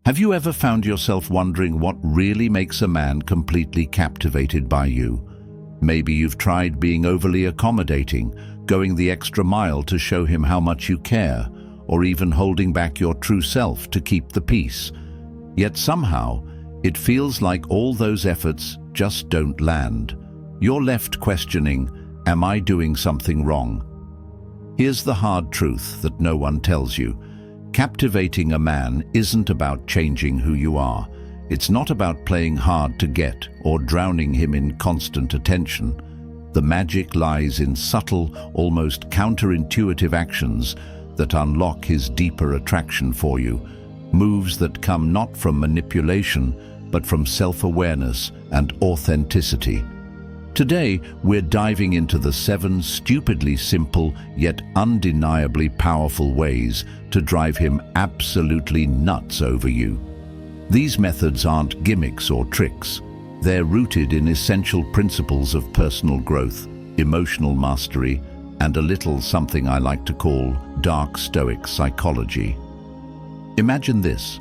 Have you ever found yourself wondering what really makes a man completely captivated by you? Maybe you've tried being overly accommodating, going the extra mile to show him how much you care, or even holding back your true self to keep the peace. Yet somehow, it feels like all those efforts just don't land. You're left questioning, am I doing something wrong? Here's the hard truth that no one tells you. Captivating a man isn't about changing who you are. It's not about playing hard to get or drowning him in constant attention. The magic lies in subtle, almost counterintuitive actions that unlock his deeper attraction for you. Moves that come not from manipulation, but from self-awareness and authenticity. Today, we're diving into the 7 stupidly simple yet undeniably powerful ways to drive him absolutely nuts over you. These methods aren't gimmicks or tricks. They're rooted in essential principles of personal growth, emotional mastery, and a little something I like to call dark Stoic psychology. Imagine this.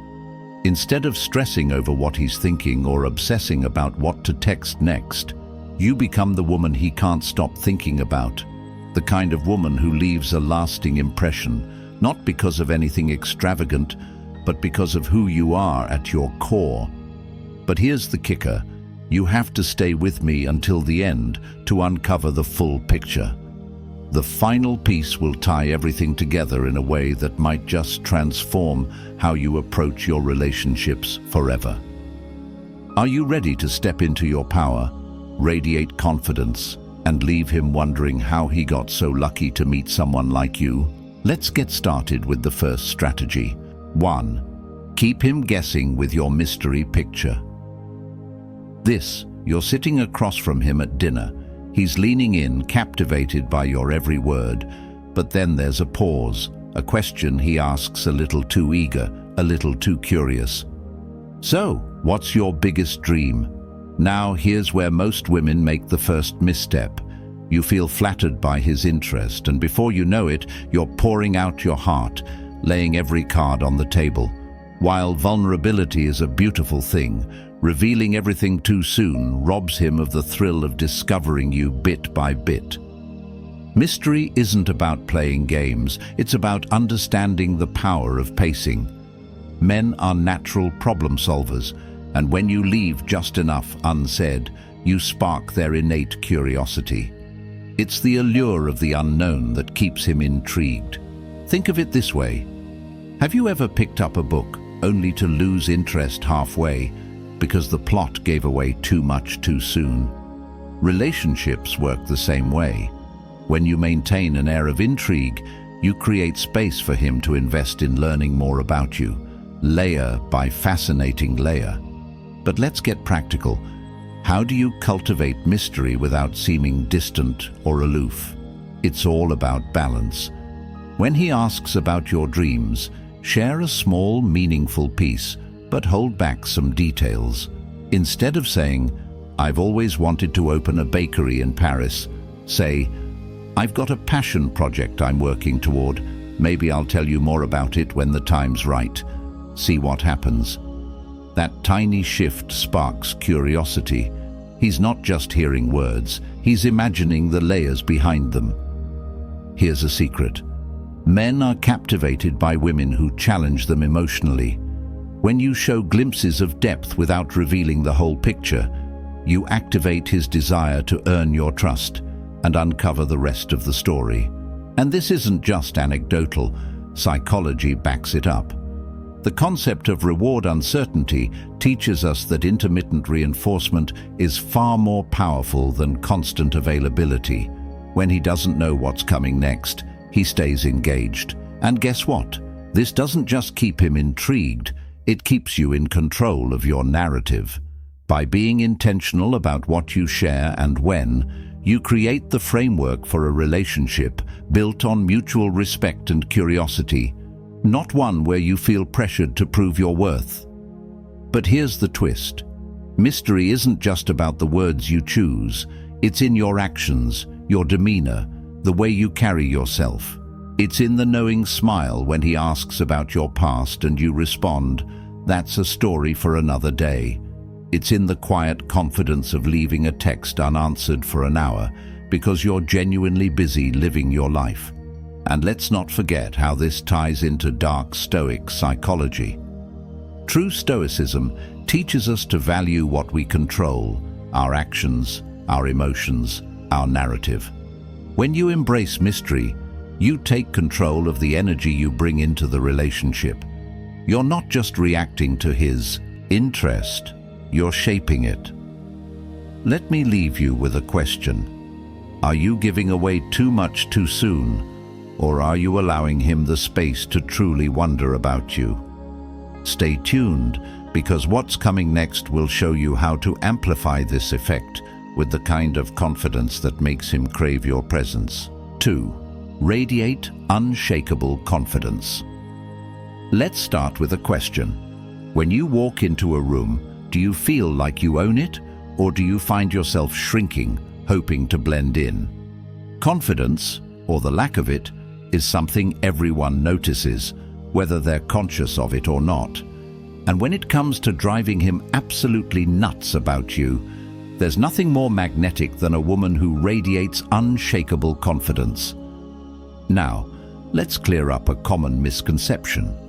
Instead of stressing over what he's thinking or obsessing about what to text next, you become the woman he can't stop thinking about. The kind of woman who leaves a lasting impression, not because of anything extravagant, but because of who you are at your core. But here's the kicker. You have to stay with me until the end to uncover the full picture. The final piece will tie everything together in a way that might just transform how you approach your relationships forever. Are you ready to step into your power, radiate confidence, and leave him wondering how he got so lucky to meet someone like you? Let's get started with the first strategy. 1. Keep him guessing with your mystery picture. You're sitting across from him at dinner. He's leaning in, captivated by your every word. But then there's a pause, a question he asks a little too eager, a little too curious. So, what's your biggest dream? Now, here's where most women make the first misstep. You feel flattered by his interest, and before you know it, you're pouring out your heart, laying every card on the table. While vulnerability is a beautiful thing, revealing everything too soon robs him of the thrill of discovering you bit by bit. Mystery isn't about playing games, it's about understanding the power of pacing. Men are natural problem solvers, and when you leave just enough unsaid, you spark their innate curiosity. It's the allure of the unknown that keeps him intrigued. Think of it this way. Have you ever picked up a book only to lose interest halfway because the plot gave away too much too soon? Relationships work the same way. When you maintain an air of intrigue, you create space for him to invest in learning more about you, layer by fascinating layer. But let's get practical. How do you cultivate mystery without seeming distant or aloof? It's all about balance. When he asks about your dreams, share a small, meaningful piece, but hold back some details. Instead of saying, "I've always wanted to open a bakery in Paris," say, "I've got a passion project I'm working toward. Maybe I'll tell you more about it when the time's right." See what happens. That tiny shift sparks curiosity. He's not just hearing words, he's imagining the layers behind them. Here's a secret. Men are captivated by women who challenge them emotionally. When you show glimpses of depth without revealing the whole picture, you activate his desire to earn your trust and uncover the rest of the story. And this isn't just anecdotal, psychology backs it up. The concept of reward uncertainty teaches us that intermittent reinforcement is far more powerful than constant availability. When he doesn't know what's coming next, he stays engaged. And guess what? This doesn't just keep him intrigued, it keeps you in control of your narrative. By being intentional about what you share and when, you create the framework for a relationship built on mutual respect and curiosity, not one where you feel pressured to prove your worth. But here's the twist. Mystery isn't just about the words you choose, it's in your actions, your demeanor, the way you carry yourself. It's in the knowing smile when he asks about your past and you respond, That's a story for another day. It's in the quiet confidence of leaving a text unanswered for an hour because you're genuinely busy living your life. And let's not forget how this ties into dark Stoic psychology. True Stoicism teaches us to value what we control, our actions, our emotions, our narrative. When you embrace mystery, you take control of the energy you bring into the relationship. You're not just reacting to his interest, you're shaping it. Let me leave you with a question. Are you giving away too much too soon, or are you allowing him the space to truly wonder about you? Stay tuned, because what's coming next will show you how to amplify this effect with the kind of confidence that makes him crave your presence. 2. Radiate unshakable confidence. Let's start with a question. When you walk into a room, do you feel like you own it, or do you find yourself shrinking, hoping to blend in? Confidence, or the lack of it, is something everyone notices, whether they're conscious of it or not. And when it comes to driving him absolutely nuts about you, there's nothing more magnetic than a woman who radiates unshakable confidence. Now, let's clear up a common misconception.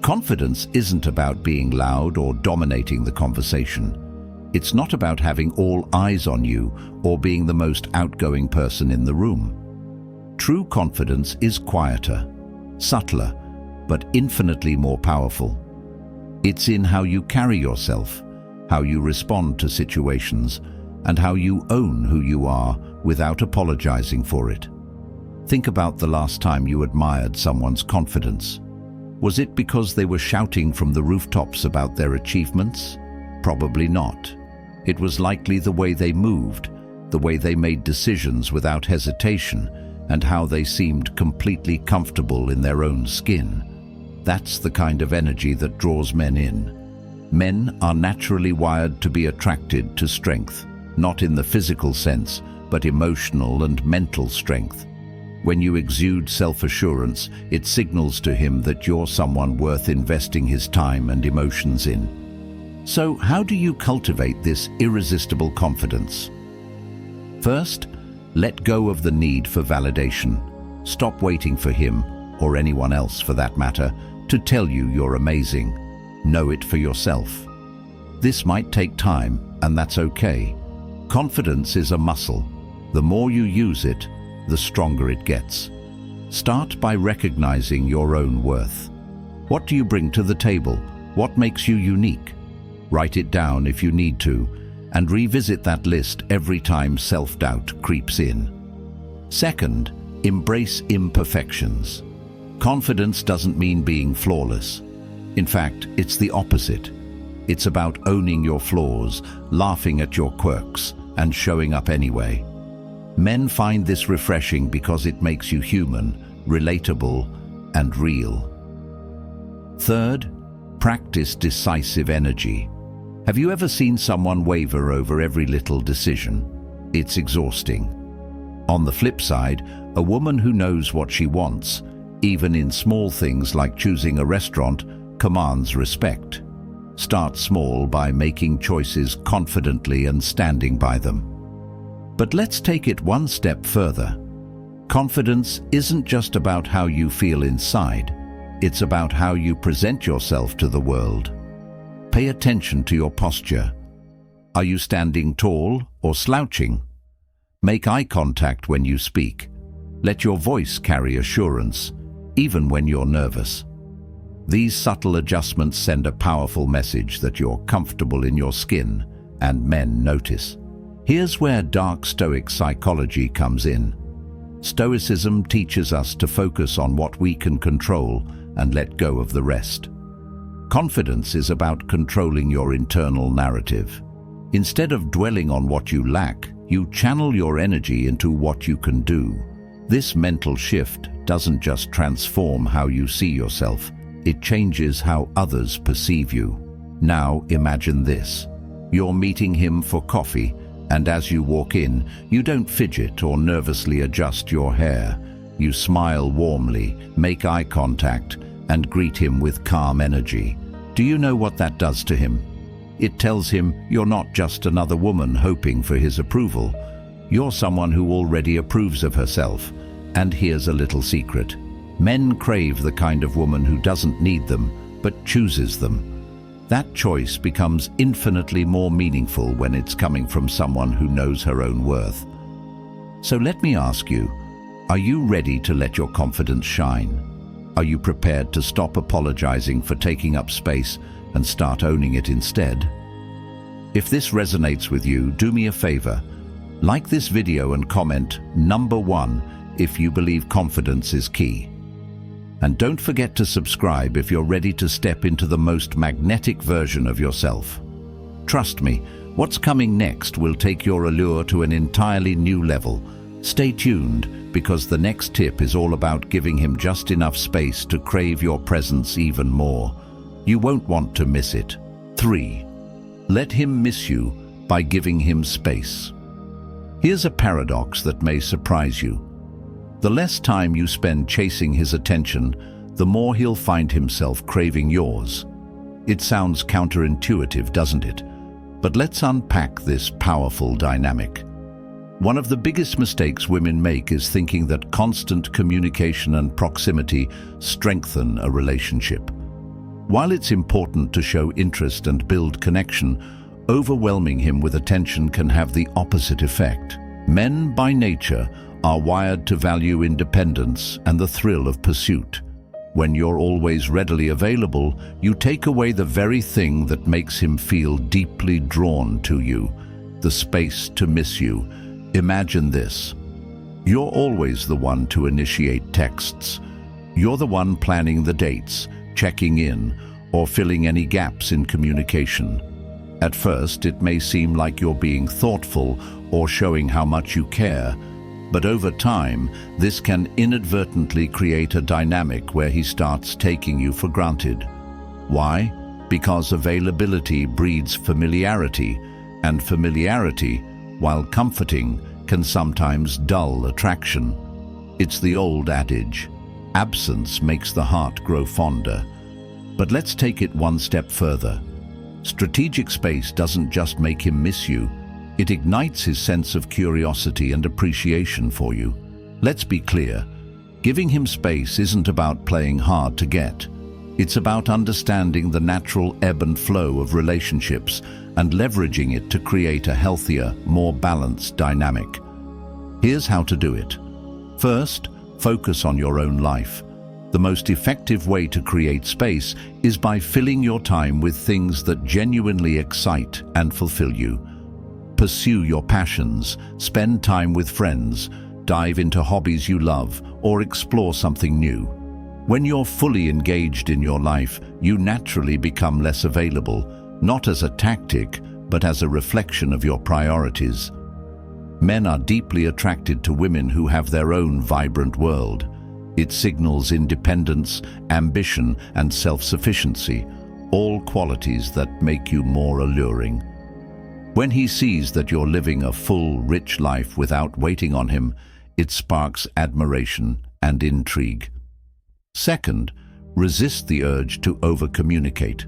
Confidence isn't about being loud or dominating the conversation. It's not about having all eyes on you or being the most outgoing person in the room. True confidence is quieter, subtler, but infinitely more powerful. It's in how you carry yourself, how you respond to situations, and how you own who you are without apologizing for it. Think about the last time you admired someone's confidence. Was it because they were shouting from the rooftops about their achievements? Probably not. It was likely the way they moved, the way they made decisions without hesitation, and how they seemed completely comfortable in their own skin. That's the kind of energy that draws men in. Men are naturally wired to be attracted to strength, not in the physical sense, but emotional and mental strength. When you exude self-assurance, it signals to him that you're someone worth investing his time and emotions in. So, how do you cultivate this irresistible confidence? First, let go of the need for validation. Stop waiting for him, or anyone else for that matter, to tell you you're amazing. Know it for yourself. This might take time, and that's okay. Confidence is a muscle. The more you use it, the stronger it gets. Start by recognizing your own worth. What do you bring to the table? What makes you unique? Write it down if you need to, and revisit that list every time self-doubt creeps in. Second, embrace imperfections. Confidence doesn't mean being flawless. In fact, it's the opposite. It's about owning your flaws, laughing at your quirks, and showing up anyway. Men find this refreshing because it makes you human, relatable, and real. Third, practice decisive energy. Have you ever seen someone waver over every little decision? It's exhausting. On the flip side, a woman who knows what she wants, even in small things like choosing a restaurant, commands respect. Start small by making choices confidently and standing by them. But let's take it one step further. Confidence isn't just about how you feel inside. It's about how you present yourself to the world. Pay attention to your posture. Are you standing tall or slouching? Make eye contact when you speak. Let your voice carry assurance, even when you're nervous. These subtle adjustments send a powerful message that you're comfortable in your skin, and men notice. Here's where dark Stoic psychology comes in. Stoicism teaches us to focus on what we can control and let go of the rest. Confidence is about controlling your internal narrative. Instead of dwelling on what you lack, you channel your energy into what you can do. This mental shift doesn't just transform how you see yourself, it changes how others perceive you. Now imagine this. You're meeting him for coffee, and as you walk in, you don't fidget or nervously adjust your hair. You smile warmly, make eye contact, and greet him with calm energy. Do you know what that does to him? It tells him you're not just another woman hoping for his approval. You're someone who already approves of herself. And here's a little secret. Men crave the kind of woman who doesn't need them, but chooses them. That choice becomes infinitely more meaningful when it's coming from someone who knows her own worth. So let me ask you, are you ready to let your confidence shine? Are you prepared to stop apologizing for taking up space and start owning it instead? If this resonates with you, do me a favor. Like this video and comment number 1 if you believe confidence is key. And don't forget to subscribe if you're ready to step into the most magnetic version of yourself. Trust me, what's coming next will take your allure to an entirely new level. Stay tuned, because the next tip is all about giving him just enough space to crave your presence even more. You won't want to miss it. 3. Let him miss you by giving him space. Here's a paradox that may surprise you. The less time you spend chasing his attention, the more he'll find himself craving yours. It sounds counterintuitive, doesn't it? But let's unpack this powerful dynamic. One of the biggest mistakes women make is thinking that constant communication and proximity strengthen a relationship. While it's important to show interest and build connection, overwhelming him with attention can have the opposite effect. Men, by nature, are wired to value independence and the thrill of pursuit. When you're always readily available, you take away the very thing that makes him feel deeply drawn to you, the space to miss you. Imagine this. You're always the one to initiate texts. You're the one planning the dates, checking in, or filling any gaps in communication. At first, it may seem like you're being thoughtful or showing how much you care, but over time, this can inadvertently create a dynamic where he starts taking you for granted. Why? Because availability breeds familiarity, and familiarity, while comforting, can sometimes dull attraction. It's the old adage, absence makes the heart grow fonder. But let's take it one step further. Strategic space doesn't just make him miss you, it ignites his sense of curiosity and appreciation for you. Let's be clear, giving him space isn't about playing hard to get. It's about understanding the natural ebb and flow of relationships and leveraging it to create a healthier, more balanced dynamic. Here's how to do it. First, focus on your own life. The most effective way to create space is by filling your time with things that genuinely excite and fulfill you. Pursue your passions, spend time with friends, dive into hobbies you love, or explore something new. When you're fully engaged in your life, you naturally become less available, not as a tactic, but as a reflection of your priorities. Men are deeply attracted to women who have their own vibrant world. It signals independence, ambition, and self-sufficiency, all qualities that make you more alluring. When he sees that you're living a full, rich life without waiting on him, it sparks admiration and intrigue. Second, resist the urge to over-communicate.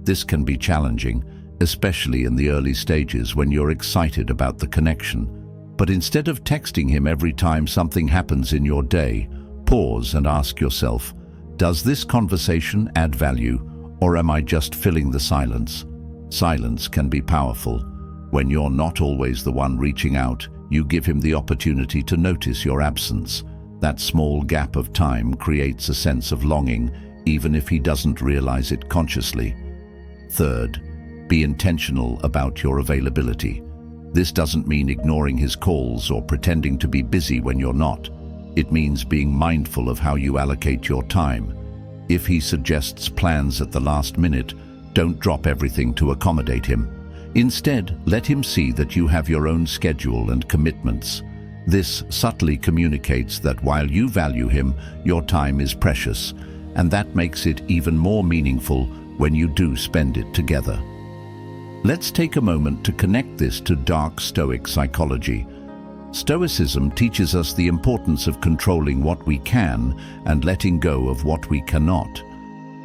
This can be challenging, especially in the early stages when you're excited about the connection. But instead of texting him every time something happens in your day, pause and ask yourself, does this conversation add value, or am I just filling the silence? Silence can be powerful. When you're not always the one reaching out, you give him the opportunity to notice your absence. That small gap of time creates a sense of longing, even if he doesn't realize it consciously. Third, be intentional about your availability. This doesn't mean ignoring his calls or pretending to be busy when you're not. It means being mindful of how you allocate your time. If he suggests plans at the last minute, don't drop everything to accommodate him. Instead, let him see that you have your own schedule and commitments. This subtly communicates that while you value him, your time is precious, and that makes it even more meaningful when you do spend it together. Let's take a moment to connect this to dark Stoic psychology. Stoicism teaches us the importance of controlling what we can and letting go of what we cannot.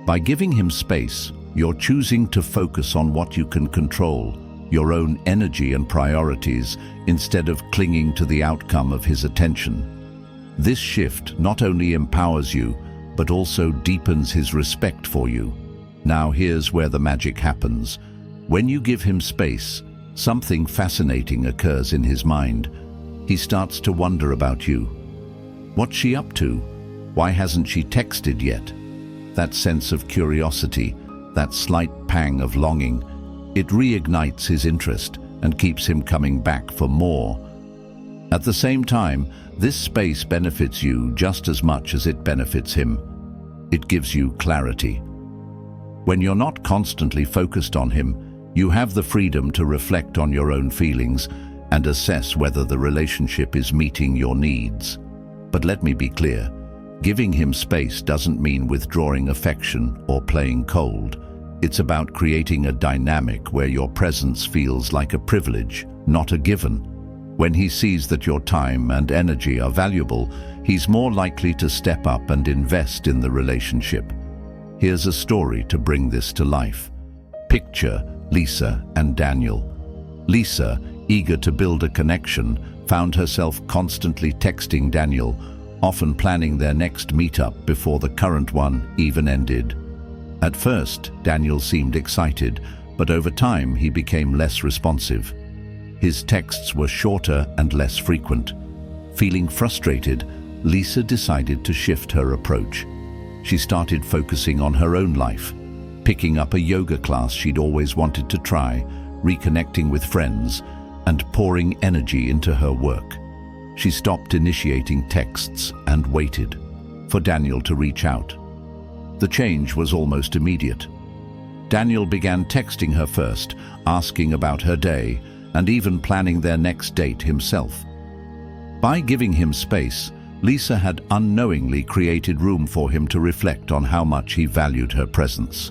By giving him space, You're choosing to focus on what you can control, your own energy and priorities, instead of clinging to the outcome of his attention. This shift not only empowers you, but also deepens his respect for you. Now here's where the magic happens. When you give him space, something fascinating occurs in his mind. He starts to wonder about you. What's she up to? Why hasn't she texted yet? That sense of curiosity, that slight pang of longing, it reignites his interest and keeps him coming back for more. At the same time, this space benefits you just as much as it benefits him. It gives you clarity. When you're not constantly focused on him, you have the freedom to reflect on your own feelings and assess whether the relationship is meeting your needs. But let me be clear, giving him space doesn't mean withdrawing affection or playing cold. It's about creating a dynamic where your presence feels like a privilege, not a given. When he sees that your time and energy are valuable, he's more likely to step up and invest in the relationship. Here's a story to bring this to life. Picture Lisa and Daniel. Lisa, eager to build a connection, found herself constantly texting Daniel, often planning their next meetup before the current one even ended. At first, Daniel seemed excited, but over time he became less responsive. His texts were shorter and less frequent. Feeling frustrated, Lisa decided to shift her approach. She started focusing on her own life, picking up a yoga class she'd always wanted to try, reconnecting with friends, and pouring energy into her work. She stopped initiating texts and waited for Daniel to reach out. The change was almost immediate. Daniel began texting her first, asking about her day, and even planning their next date himself. By giving him space, Lisa had unknowingly created room for him to reflect on how much he valued her presence.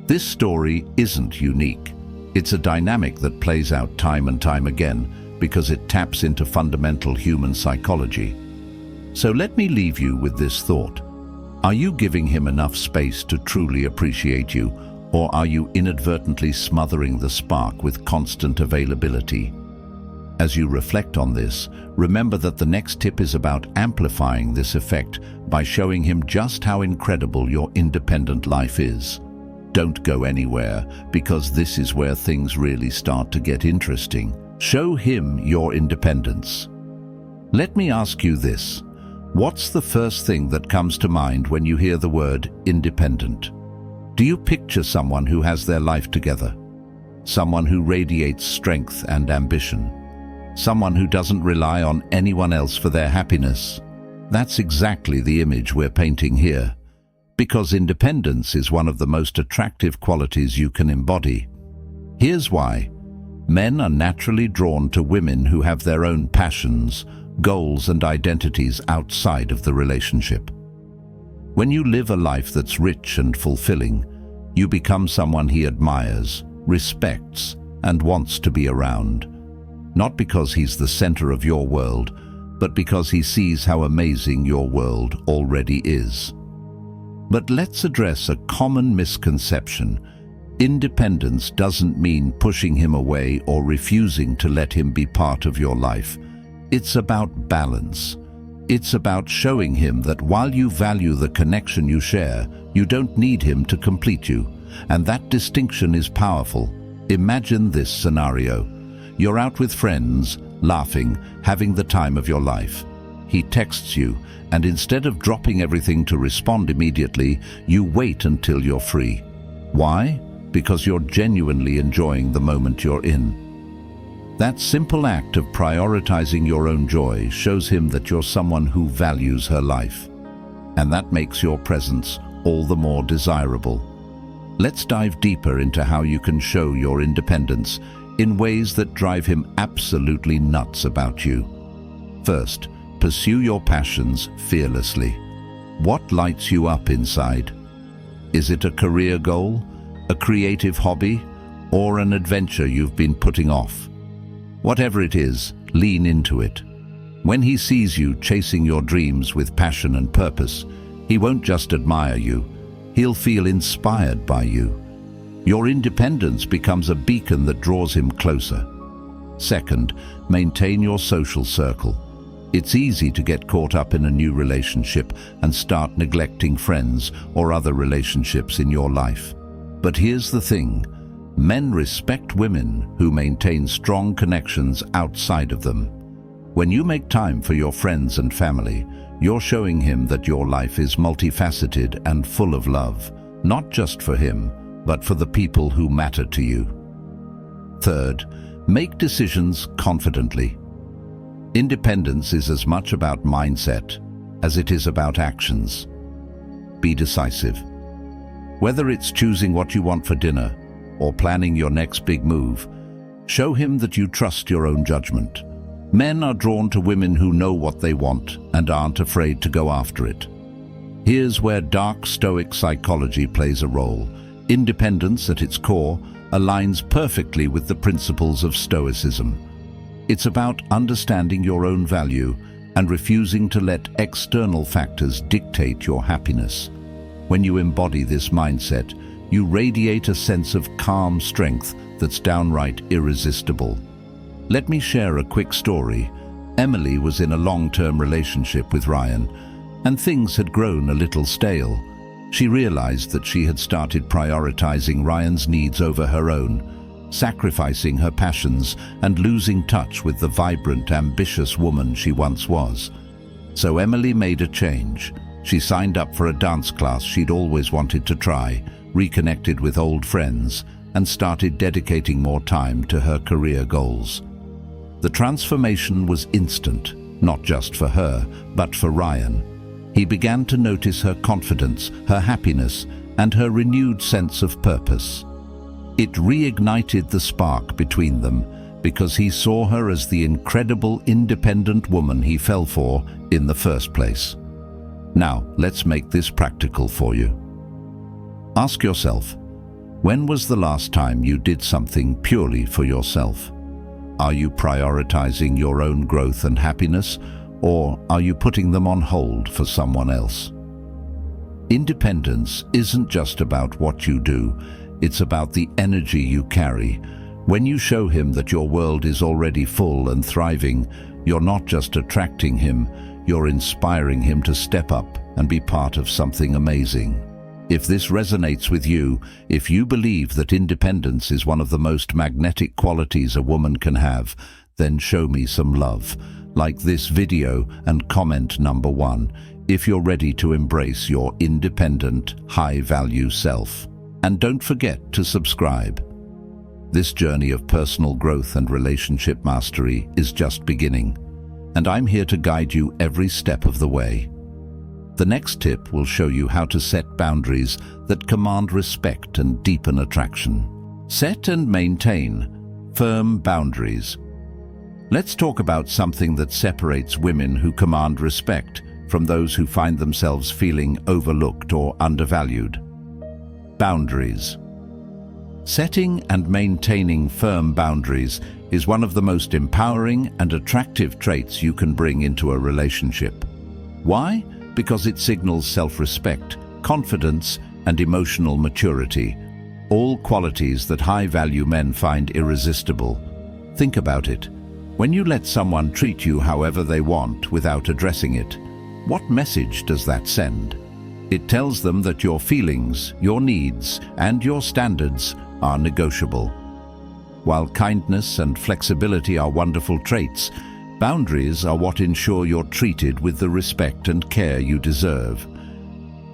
This story isn't unique. It's a dynamic that plays out time and time again because it taps into fundamental human psychology. So let me leave you with this thought. Are you giving him enough space to truly appreciate you, or are you inadvertently smothering the spark with constant availability? As you reflect on this, remember that the next tip is about amplifying this effect by showing him just how incredible your independent life is. Don't go anywhere, because this is where things really start to get interesting. Show him your independence. Let me ask you this. What's the first thing that comes to mind when you hear the word independent? Do you picture someone who has their life together? Someone who radiates strength and ambition? Someone who doesn't rely on anyone else for their happiness? That's exactly the image we're painting here. Because independence is one of the most attractive qualities you can embody. Here's why. Men are naturally drawn to women who have their own passions, goals and identities outside of the relationship. When you live a life that's rich and fulfilling, you become someone he admires, respects, and wants to be around. Not because he's the center of your world, but because he sees how amazing your world already is. But let's address a common misconception. Independence doesn't mean pushing him away or refusing to let him be part of your life. It's about balance. It's about showing him that while you value the connection you share, you don't need him to complete you. And that distinction is powerful. Imagine this scenario. You're out with friends, laughing, having the time of your life. He texts you, and instead of dropping everything to respond immediately, you wait until you're free. Why? Because you're genuinely enjoying the moment you're in. That simple act of prioritizing your own joy shows him that you're someone who values her life. And that makes your presence all the more desirable. Let's dive deeper into how you can show your independence in ways that drive him absolutely nuts about you. First, pursue your passions fearlessly. What lights you up inside? Is it a career goal, a creative hobby, or an adventure you've been putting off? Whatever it is, lean into it. When he sees you chasing your dreams with passion and purpose, he won't just admire you, he'll feel inspired by you. Your independence becomes a beacon that draws him closer. Second, maintain your social circle. It's easy to get caught up in a new relationship and start neglecting friends or other relationships in your life. But here's the thing. Men respect women who maintain strong connections outside of them. When you make time for your friends and family, you're showing him that your life is multifaceted and full of love, not just for him, but for the people who matter to you. Third, make decisions confidently. Independence is as much about mindset as it is about actions. Be decisive. Whether it's choosing what you want for dinner or planning your next big move, show him that you trust your own judgment. Men are drawn to women who know what they want and aren't afraid to go after it. Here's where dark Stoic psychology plays a role. Independence, at its core, aligns perfectly with the principles of Stoicism. It's about understanding your own value and refusing to let external factors dictate your happiness. When you embody this mindset, you radiate a sense of calm strength that's downright irresistible. Let me share a quick story. Emily was in a long-term relationship with Ryan, and things had grown a little stale. She realized that she had started prioritizing Ryan's needs over her own, sacrificing her passions and losing touch with the vibrant, ambitious woman she once was. So Emily made a change. She signed up for a dance class she'd always wanted to try, reconnected with old friends, and started dedicating more time to her career goals. The transformation was instant, not just for her, but for Ryan. He began to notice her confidence, her happiness, and her renewed sense of purpose. It reignited the spark between them because he saw her as the incredible, independent woman he fell for in the first place. Now, let's make this practical for you. Ask yourself, when was the last time you did something purely for yourself? Are you prioritizing your own growth and happiness, or are you putting them on hold for someone else? Independence isn't just about what you do, it's about the energy you carry. When you show him that your world is already full and thriving, you're not just attracting him, you're inspiring him to step up and be part of something amazing. If this resonates with you, if you believe that independence is one of the most magnetic qualities a woman can have, then show me some love. Like this video and comment number 1 if you're ready to embrace your independent, high-value self. And don't forget to subscribe. This journey of personal growth and relationship mastery is just beginning, and I'm here to guide you every step of the way. The next tip will show you how to set boundaries that command respect and deepen attraction. Set and maintain firm boundaries. Let's talk about something that separates women who command respect from those who find themselves feeling overlooked or undervalued. Boundaries. Setting and maintaining firm boundaries is one of the most empowering and attractive traits you can bring into a relationship. Why? Because it signals self-respect, confidence, and emotional maturity, all qualities that high-value men find irresistible. Think about it. When you let someone treat you however they want without addressing it, what message does that send? It tells them that your feelings, your needs, and your standards are negotiable. While kindness and flexibility are wonderful traits, boundaries are what ensure you're treated with the respect and care you deserve.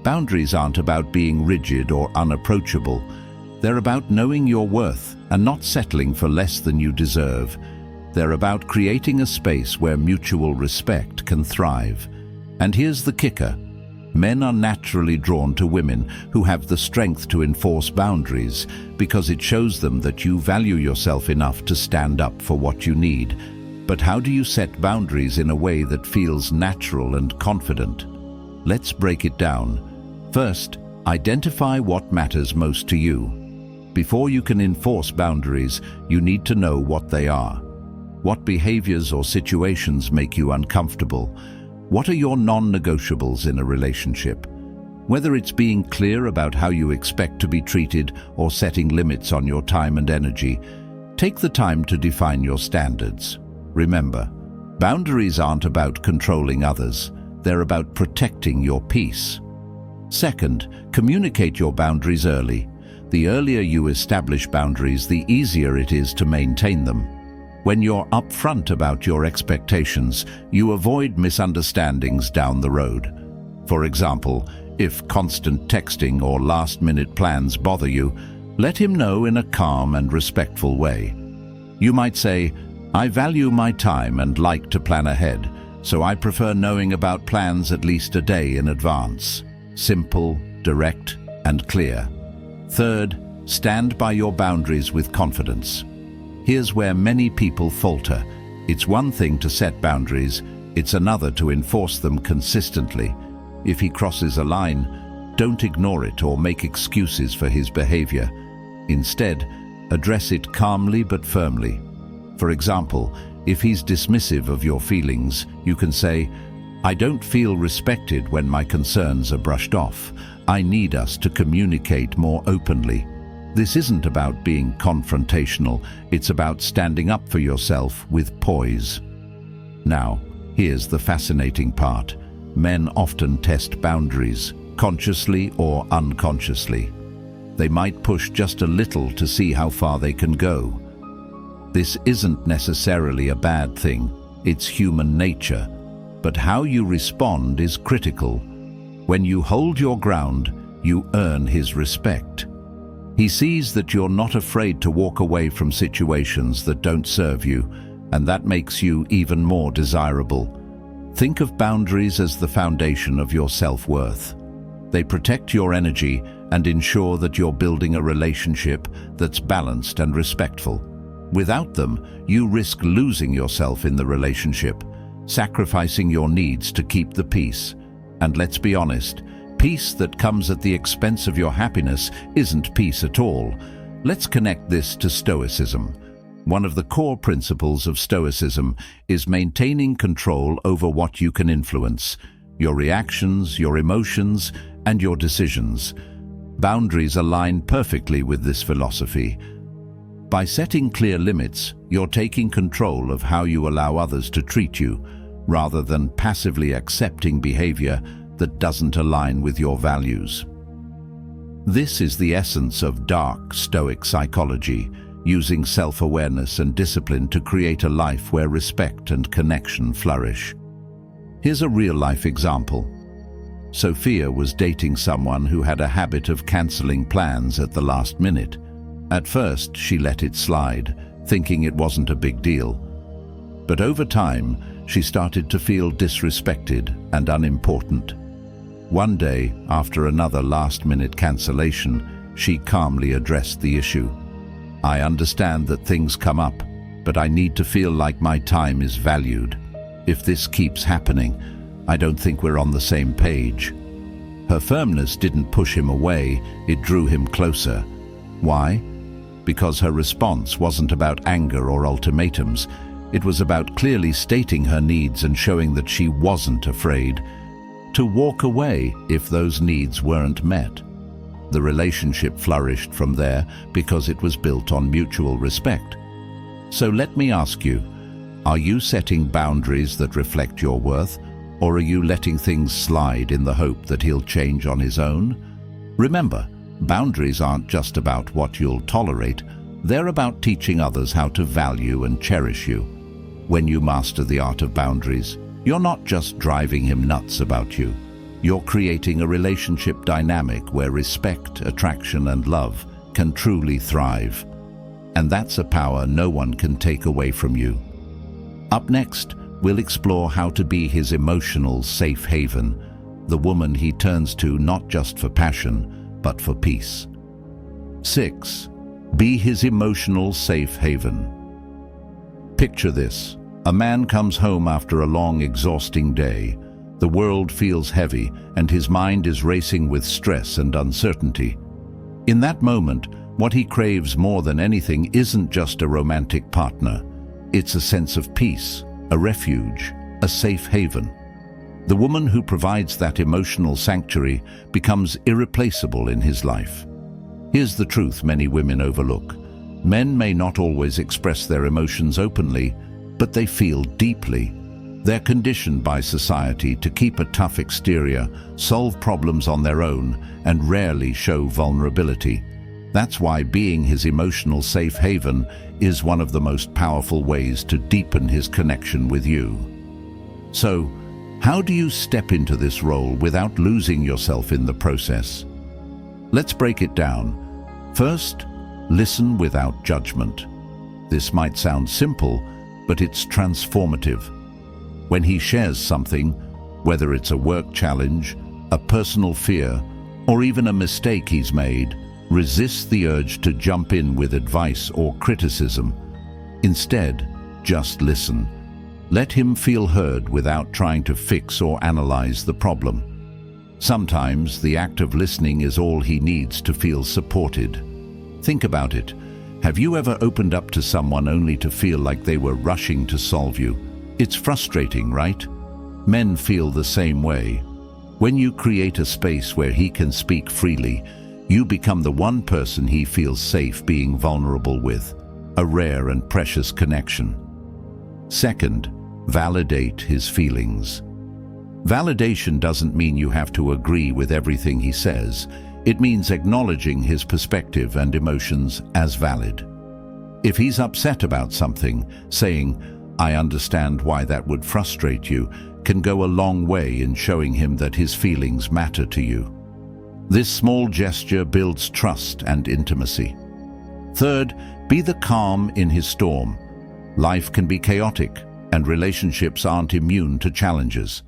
Boundaries aren't about being rigid or unapproachable. They're about knowing your worth and not settling for less than you deserve. They're about creating a space where mutual respect can thrive. And here's the kicker. Men are naturally drawn to women who have the strength to enforce boundaries because it shows them that you value yourself enough to stand up for what you need. But how do you set boundaries in a way that feels natural and confident? Let's break it down. First, identify what matters most to you. Before you can enforce boundaries, you need to know what they are. What behaviors or situations make you uncomfortable? What are your non-negotiables in a relationship? Whether it's being clear about how you expect to be treated or setting limits on your time and energy, take the time to define your standards. Remember, boundaries aren't about controlling others, they're about protecting your peace. Second, communicate your boundaries early. The earlier you establish boundaries, the easier it is to maintain them. When you're upfront about your expectations, you avoid misunderstandings down the road. For example, if constant texting or last-minute plans bother you, let him know in a calm and respectful way. You might say, "I value my time and like to plan ahead, so I prefer knowing about plans at least a day in advance." Simple, direct, and clear. Third, stand by your boundaries with confidence. Here's where many people falter. It's one thing to set boundaries, it's another to enforce them consistently. If he crosses a line, don't ignore it or make excuses for his behavior. Instead, address it calmly but firmly. For example, if he's dismissive of your feelings, you can say, "I don't feel respected when my concerns are brushed off. I need us to communicate more openly." This isn't about being confrontational, it's about standing up for yourself with poise. Now, here's the fascinating part. Men often test boundaries, consciously or unconsciously. They might push just a little to see how far they can go. This isn't necessarily a bad thing, it's human nature. But how you respond is critical. When you hold your ground, you earn his respect. He sees that you're not afraid to walk away from situations that don't serve you, and that makes you even more desirable. Think of boundaries as the foundation of your self-worth. They protect your energy and ensure that you're building a relationship that's balanced and respectful. Without them, you risk losing yourself in the relationship, sacrificing your needs to keep the peace. And let's be honest, peace that comes at the expense of your happiness isn't peace at all. Let's connect this to Stoicism. One of the core principles of Stoicism is maintaining control over what you can influence, your reactions, your emotions, and your decisions. Boundaries align perfectly with this philosophy. By setting clear limits, you're taking control of how you allow others to treat you, rather than passively accepting behavior that doesn't align with your values. This is the essence of dark Stoic psychology, using self-awareness and discipline to create a life where respect and connection flourish. Here's a real-life example. Sophia was dating someone who had a habit of cancelling plans at the last minute. At first, she let it slide, thinking it wasn't a big deal. But over time, she started to feel disrespected and unimportant. One day, after another last-minute cancellation, she calmly addressed the issue. "I understand that things come up, but I need to feel like my time is valued. If this keeps happening, I don't think we're on the same page." Her firmness didn't push him away, it drew him closer. Why? Because her response wasn't about anger or ultimatums. It was about clearly stating her needs and showing that she wasn't afraid to walk away if those needs weren't met. The relationship flourished from there because it was built on mutual respect. So let me ask you, are you setting boundaries that reflect your worth, or are you letting things slide in the hope that he'll change on his own? Remember, boundaries aren't just about what you'll tolerate, they're about teaching others how to value and cherish you. When you master the art of boundaries, you're not just driving him nuts about you. You're creating a relationship dynamic where respect, attraction, and love can truly thrive. And that's a power no one can take away from you. Up next, we'll explore how to be his emotional safe haven, the woman he turns to not just for passion, but for peace. 6. Be his emotional safe haven. Picture this. A man comes home after a long, exhausting day. The world feels heavy, and his mind is racing with stress and uncertainty. In that moment, what he craves more than anything isn't just a romantic partner. It's a sense of peace, a refuge, a safe haven. The woman who provides that emotional sanctuary becomes irreplaceable in his life. Here's the truth many women overlook. Men may not always express their emotions openly, but they feel deeply. They're conditioned by society to keep a tough exterior, solve problems on their own, and rarely show vulnerability. That's why being his emotional safe haven is one of the most powerful ways to deepen his connection with you. So, how do you step into this role without losing yourself in the process? Let's break it down. First, listen without judgment. This might sound simple, but it's transformative. When he shares something, whether it's a work challenge, a personal fear, or even a mistake he's made, resist the urge to jump in with advice or criticism. Instead, just listen. Let him feel heard without trying to fix or analyze the problem. Sometimes the act of listening is all he needs to feel supported. Think about it. Have you ever opened up to someone only to feel like they were rushing to solve you? It's frustrating, right? Men feel the same way. When you create a space where he can speak freely, you become the one person he feels safe being vulnerable with, a rare and precious connection. Second, validate his feelings. Validation doesn't mean you have to agree with everything he says. It means acknowledging his perspective and emotions as valid. If he's upset about something, saying, "I understand why that would frustrate you," can go a long way in showing him that his feelings matter to you. This small gesture builds trust and intimacy. Third, be the calm in his storm. Life can be chaotic, and relationships aren't immune to challenges.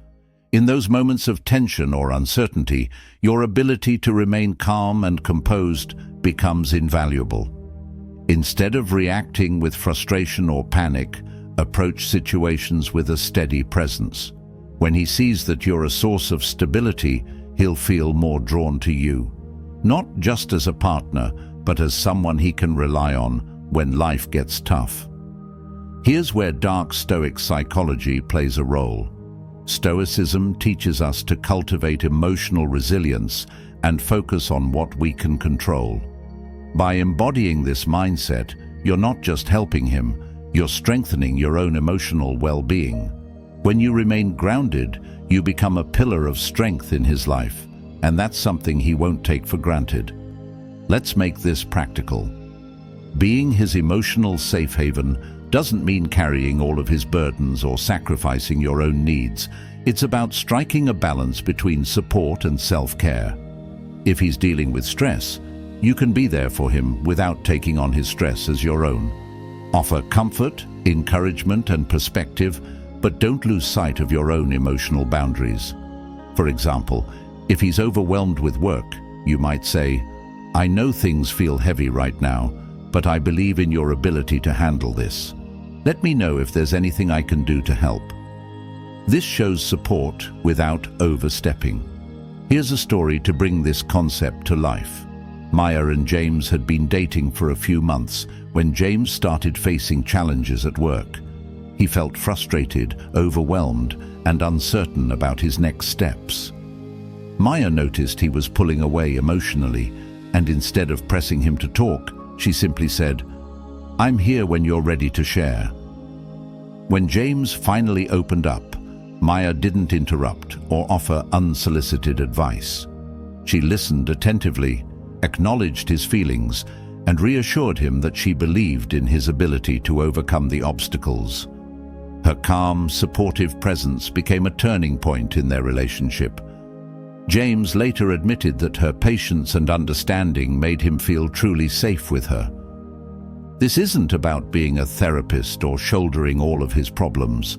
In those moments of tension or uncertainty, your ability to remain calm and composed becomes invaluable. Instead of reacting with frustration or panic, approach situations with a steady presence. When he sees that you're a source of stability, he'll feel more drawn to you, not just as a partner, but as someone he can rely on when life gets tough. Here's where dark Stoic psychology plays a role. Stoicism teaches us to cultivate emotional resilience and focus on what we can control. By embodying this mindset, you're not just helping him, you're strengthening your own emotional well-being. When you remain grounded, you become a pillar of strength in his life, and that's something he won't take for granted. Let's make this practical. Being his emotional safe haven doesn't mean carrying all of his burdens or sacrificing your own needs. It's about striking a balance between support and self-care. If he's dealing with stress, you can be there for him without taking on his stress as your own. Offer comfort, encouragement, and perspective, but don't lose sight of your own emotional boundaries. For example, if he's overwhelmed with work, you might say, "I know things feel heavy right now, but I believe in your ability to handle this. Let me know if there's anything I can do to help." This shows support without overstepping. Here's a story to bring this concept to life. Maya and James had been dating for a few months when James started facing challenges at work. He felt frustrated, overwhelmed, and uncertain about his next steps. Maya noticed he was pulling away emotionally, and instead of pressing him to talk, she simply said, "I'm here when you're ready to share." When James finally opened up, Maya didn't interrupt or offer unsolicited advice. She listened attentively, acknowledged his feelings, and reassured him that she believed in his ability to overcome the obstacles. Her calm, supportive presence became a turning point in their relationship. James later admitted that her patience and understanding made him feel truly safe with her. This isn't about being a therapist or shouldering all of his problems.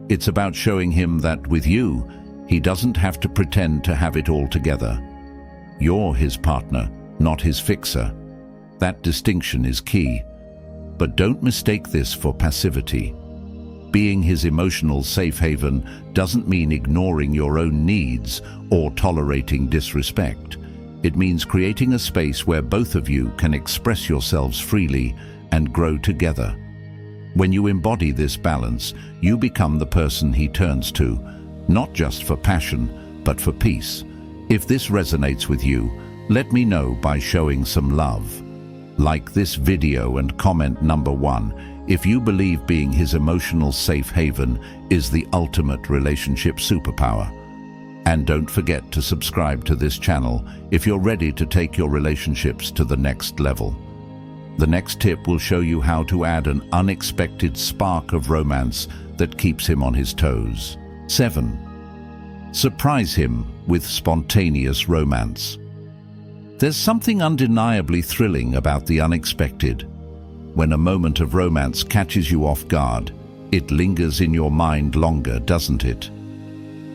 It's about showing him that with you, he doesn't have to pretend to have it all together. You're his partner, not his fixer. That distinction is key. But don't mistake this for passivity. Being his emotional safe haven doesn't mean ignoring your own needs or tolerating disrespect. It means creating a space where both of you can express yourselves freely and grow together. When you embody this balance, you become the person he turns to, not just for passion, but for peace. If this resonates with you, let me know by showing some love. Like this video and comment number 1 if you believe being his emotional safe haven is the ultimate relationship superpower. And don't forget to subscribe to this channel if you're ready to take your relationships to the next level. The next tip will show you how to add an unexpected spark of romance that keeps him on his toes. 7. Surprise him with spontaneous romance. There's something undeniably thrilling about the unexpected. When a moment of romance catches you off guard, it lingers in your mind longer, doesn't it?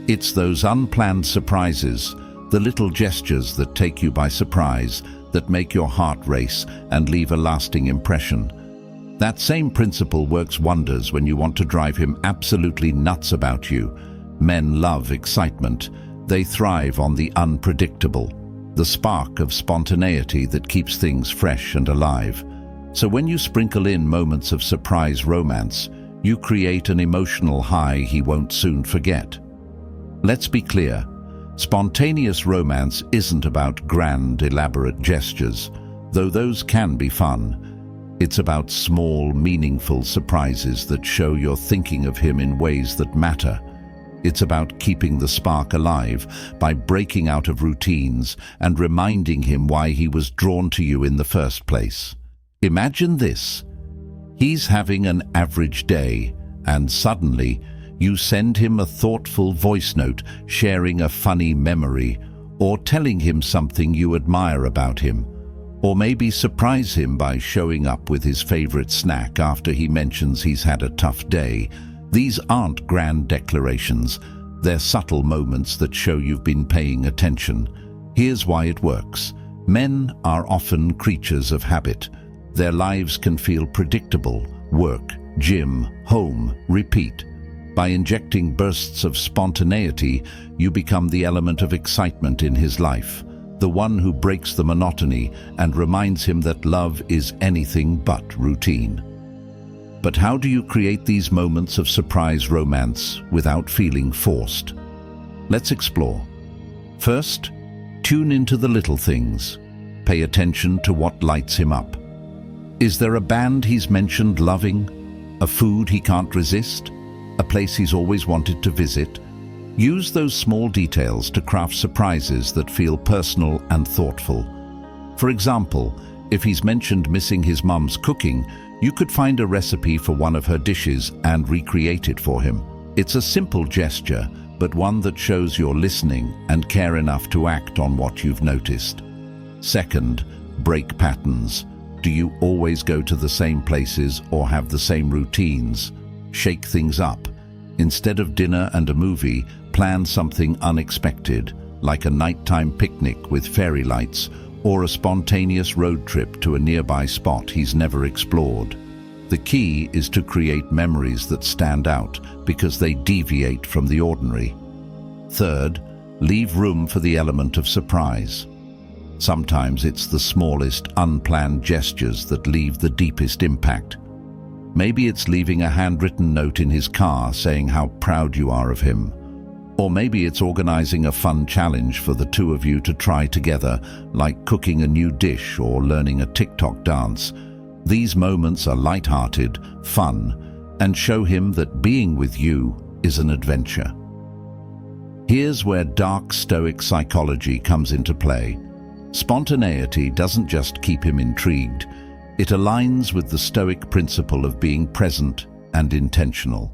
It's those unplanned surprises, the little gestures that take you by surprise, that make your heart race and leave a lasting impression. That same principle works wonders when you want to drive him absolutely nuts about you. Men love excitement. They thrive on the unpredictable, the spark of spontaneity that keeps things fresh and alive. So when you sprinkle in moments of surprise romance, you create an emotional high he won't soon forget. Let's be clear, spontaneous romance isn't about grand, elaborate gestures, though those can be fun. It's about small, meaningful surprises that show you're thinking of him in ways that matter. It's about keeping the spark alive by breaking out of routines and reminding him why he was drawn to you in the first place. Imagine this. He's having an average day, and suddenly you send him a thoughtful voice note sharing a funny memory, or telling him something you admire about him. Or maybe surprise him by showing up with his favorite snack after he mentions he's had a tough day. These aren't grand declarations, they're subtle moments that show you've been paying attention. Here's why it works. Men are often creatures of habit. Their lives can feel predictable: work, gym, home, repeat. By injecting bursts of spontaneity, you become the element of excitement in his life, the one who breaks the monotony and reminds him that love is anything but routine. But how do you create these moments of surprise romance without feeling forced? Let's explore. First, tune into the little things. Pay attention to what lights him up. Is there a band he's mentioned loving? A food he can't resist? A place he's always wanted to visit? Use those small details to craft surprises that feel personal and thoughtful. For example, if he's mentioned missing his mum's cooking, you could find a recipe for one of her dishes and recreate it for him. It's a simple gesture, but one that shows you're listening and care enough to act on what you've noticed. Second, break patterns. Do you always go to the same places or have the same routines? Shake things up. Instead of dinner and a movie, plan something unexpected, like a nighttime picnic with fairy lights or a spontaneous road trip to a nearby spot he's never explored. The key is to create memories that stand out because they deviate from the ordinary. Third, leave room for the element of surprise. Sometimes it's the smallest, unplanned gestures that leave the deepest impact. Maybe it's leaving a handwritten note in his car saying how proud you are of him. Or maybe it's organizing a fun challenge for the two of you to try together, like cooking a new dish or learning a TikTok dance. These moments are light-hearted, fun, and show him that being with you is an adventure. Here's where dark Stoic psychology comes into play. Spontaneity doesn't just keep him intrigued, it aligns with the Stoic principle of being present and intentional.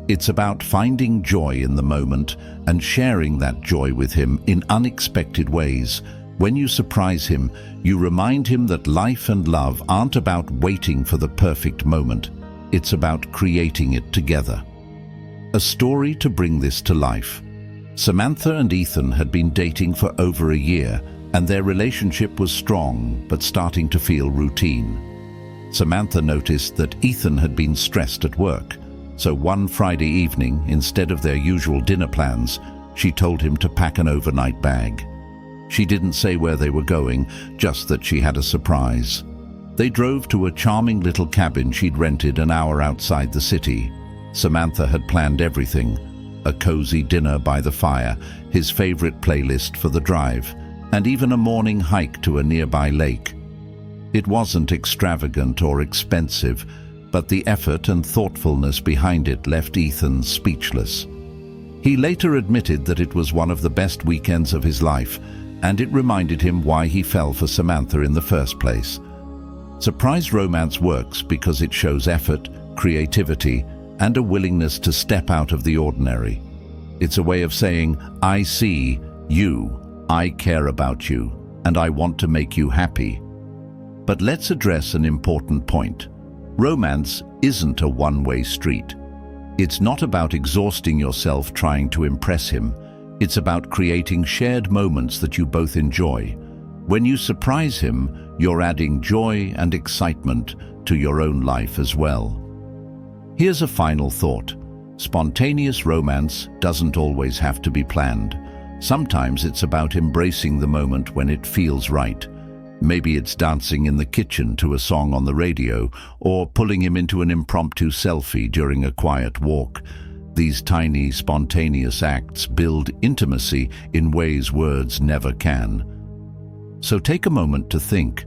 It's about finding joy in the moment and sharing that joy with him in unexpected ways. When you surprise him, you remind him that life and love aren't about waiting for the perfect moment. It's about creating it together. A story to bring this to life. Samantha and Ethan had been dating for over a year, and their relationship was strong but starting to feel routine. Samantha noticed that Ethan had been stressed at work. So one Friday evening, instead of their usual dinner plans, she told him to pack an overnight bag. She didn't say where they were going, just that she had a surprise. They drove to a charming little cabin she'd rented an hour outside the city. Samantha had planned everything: a cozy dinner by the fire, his favorite playlist for the drive, and even a morning hike to a nearby lake. It wasn't extravagant or expensive, but the effort and thoughtfulness behind it left Ethan speechless. He later admitted that it was one of the best weekends of his life, and it reminded him why he fell for Samantha in the first place. Surprise romance works because it shows effort, creativity, and a willingness to step out of the ordinary. It's a way of saying, I see you, I care about you, and I want to make you happy. But let's address an important point. Romance isn't a one-way street. It's not about exhausting yourself trying to impress him. It's about creating shared moments that you both enjoy. When you surprise him, you're adding joy and excitement to your own life as well. Here's a final thought. Spontaneous romance doesn't always have to be planned. Sometimes it's about embracing the moment when it feels right. Maybe it's dancing in the kitchen to a song on the radio, or pulling him into an impromptu selfie during a quiet walk. These tiny, spontaneous acts build intimacy in ways words never can. So take a moment to think,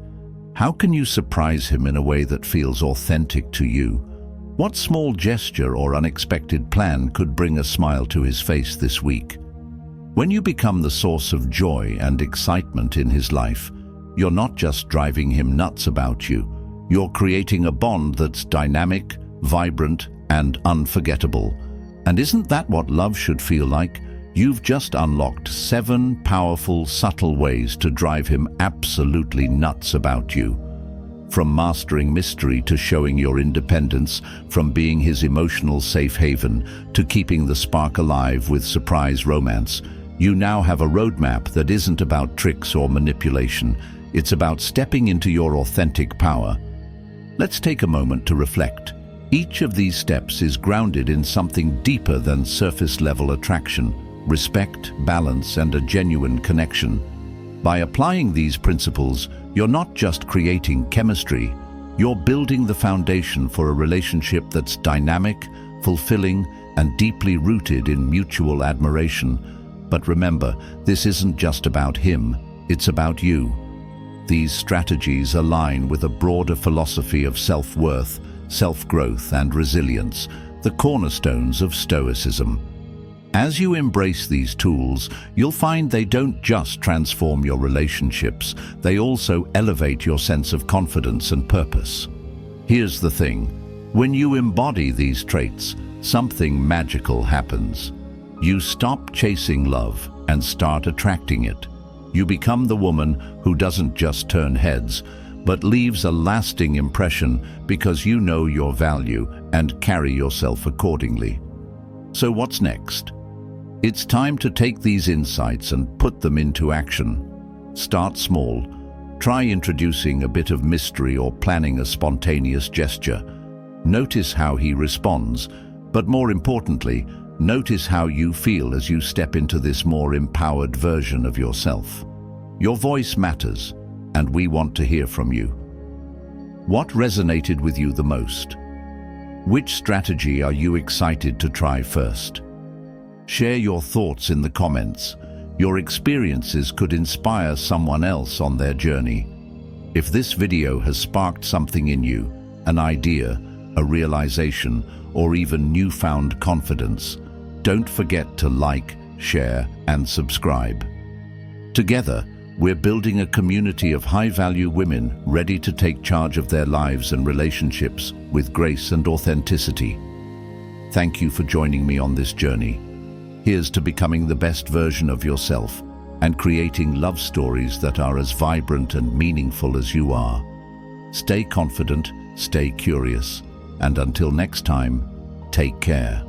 how can you surprise him in a way that feels authentic to you? What small gesture or unexpected plan could bring a smile to his face this week? When you become the source of joy and excitement in his life, you're not just driving him nuts about you. You're creating a bond that's dynamic, vibrant, and unforgettable. And isn't that what love should feel like? You've just unlocked 7 powerful, subtle ways to drive him absolutely nuts about you. From mastering mystery to showing your independence, from being his emotional safe haven to keeping the spark alive with surprise romance, you now have a roadmap that isn't about tricks or manipulation. It's about stepping into your authentic power. Let's take a moment to reflect. Each of these steps is grounded in something deeper than surface-level attraction, respect, balance, and a genuine connection. By applying these principles, you're not just creating chemistry, you're building the foundation for a relationship that's dynamic, fulfilling, and deeply rooted in mutual admiration. But remember, this isn't just about him, it's about you. These strategies align with a broader philosophy of self-worth, self-growth, and resilience, the cornerstones of Stoicism. As you embrace these tools, you'll find they don't just transform your relationships, they also elevate your sense of confidence and purpose. Here's the thing. When you embody these traits, something magical happens. You stop chasing love and start attracting it. You become the woman who doesn't just turn heads, but leaves a lasting impression because you know your value and carry yourself accordingly. So what's next? It's time to take these insights and put them into action. Start small. Try introducing a bit of mystery or planning a spontaneous gesture. Notice how he responds, but more importantly, notice how you feel as you step into this more empowered version of yourself. Your voice matters, and we want to hear from you. What resonated with you the most? Which strategy are you excited to try first? Share your thoughts in the comments. Your experiences could inspire someone else on their journey. If this video has sparked something in you, an idea, a realization, or even newfound confidence, don't forget to like, share, and subscribe. Together, we're building a community of high-value women ready to take charge of their lives and relationships with grace and authenticity. Thank you for joining me on this journey. Here's to becoming the best version of yourself and creating love stories that are as vibrant and meaningful as you are. Stay confident, stay curious, and until next time, take care.